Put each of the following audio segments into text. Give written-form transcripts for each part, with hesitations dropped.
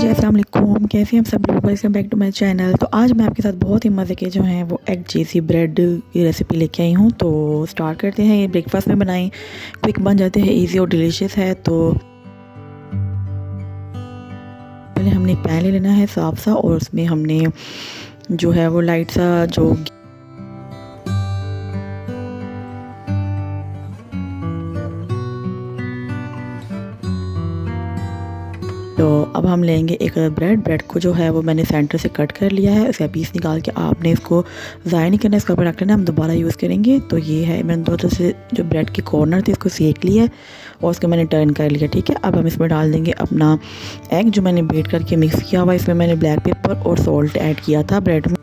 जी अस्सलाम वालेकुम, कैसे हैं हम सब लोग। Welcome back to my channel. तो आज मैं आपके साथ बहुत ही मज़े के जो हैं वो एग चीज़ी ब्रेड की रेसिपी लेके आई हूँ। तो स्टार्ट करते हैं। ये ब्रेकफास्ट में बनाएं, क्विक बन जाते हैं, इजी और डिलीशियस है। तो पहले हमने एक पैन ले लेना है साफ सा, और उसमें हमने जो है वो लाइट सा जो तो अब हम लेंगे एक ब्रेड को जो है वो मैंने सेंटर से कट कर लिया है। उसका पीस निकाल के आपने इसको ज़ाया नहीं करना, इसका ऊपर रख लेना, हम दोबारा यूज़ करेंगे। तो ये है, मैंने दो तरह से जो ब्रेड के कॉर्नर थे इसको सेक लिया है और उसको मैंने टर्न कर लिया। ठीक है, अब हम इसमें डाल देंगे अपना एग जो मैंने बीट करके मिक्स किया हुआ। इसमें मैंने ब्लैक पेपर और सॉल्ट ऐड किया था ब्रेड में।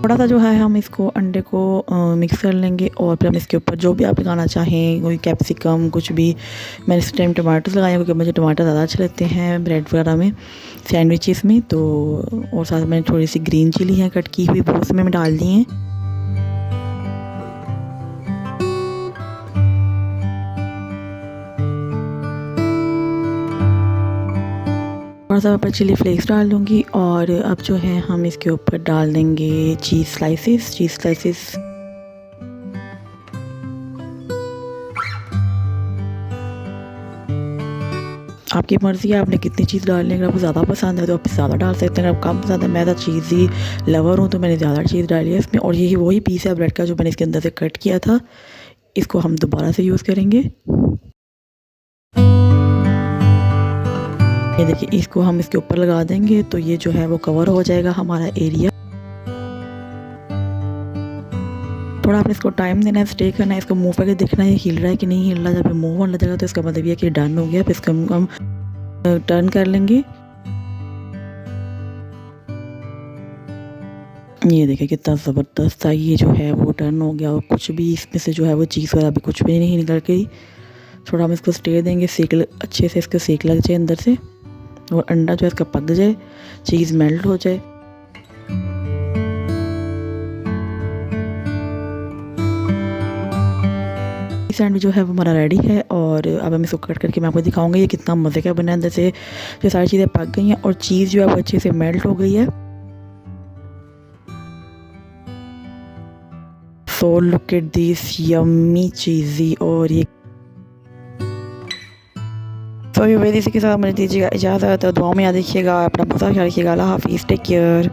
थोड़ा सा जो है हम इसको अंडे को मिक्स कर लेंगे और फिर हम इसके ऊपर जो भी आप लगाना चाहें, कोई कैप्सिकम कुछ भी। मैंने इस टाइम टमाटर लगाए क्योंकि मुझे टमाटर ज़्यादा अच्छे लगते हैं ब्रेड वगैरह में, सैंडविचेस में। तो और साथ मैंने थोड़ी सी ग्रीन चिली है कट की हुई, वो उसमें मैं डाल दी हैं। थोड़ा सा ऊपर चिली फ्लेक्स डाल दूँगी और अब जो है हम इसके ऊपर डाल देंगे चीज़ स्लाइसेस। आपकी मर्ज़ी है आपने कितनी चीज़ डालनी है। अगर आपको ज़्यादा पसंद है तो आप ज़्यादा डाल सकते हैं, अगर आपको कम पसंद है। मैं तो चीज़ी लवर हूँ तो मैंने ज़्यादा चीज़ डाली है इसमें। और यही वही पीस है ब्रेड का जो मैंने इसके अंदर से कट किया था, इसको हम दोबारा से यूज़ करेंगे। ये देखिए, इसको हम इसके ऊपर लगा देंगे तो ये जो है वो कवर हो जाएगा हमारा एरिया। थोड़ा आपने इसको टाइम देना है, स्टे करना है, इसको मूव करके देखना है ये हिल रहा है कि नहीं हिल रहा। जब ये मूव होने लगेगा तो इसका मतलब ये कि डन हो गया। फिर इसको हम टर्न कर लेंगे। ये देखिए कितना ज़बरदस्त था, ये जो है वो टर्न हो गया और कुछ भी इसमें से जो है वो चीज़ वगैरह भी कुछ भी नहीं निकल गई। थोड़ा हम इसको स्टे देंगे, अच्छे से इसको सेक लग जाए अंदर से और अंडा जो है इसका पक जाए, चीज़ मेल्ट हो जाए। सैंडविच जो है वो हमारा रेडी है और अब हम इसको कट करके मैं आपको दिखाऊंगा ये कितना मज़े का बना है। अंदर से जो सारी चीज़ें पक गई हैं और चीज़ जो है वो अच्छे से मेल्ट हो गई है। So look at this yummy cheesy. और ये तो ये इसी के साथ मुझे दीजिएगा इजाज़त। दुआ में याद रखिएगा, अपना बहुत ख्याल रखिएगा। अल्लाह हाफिज़, टेक केयर।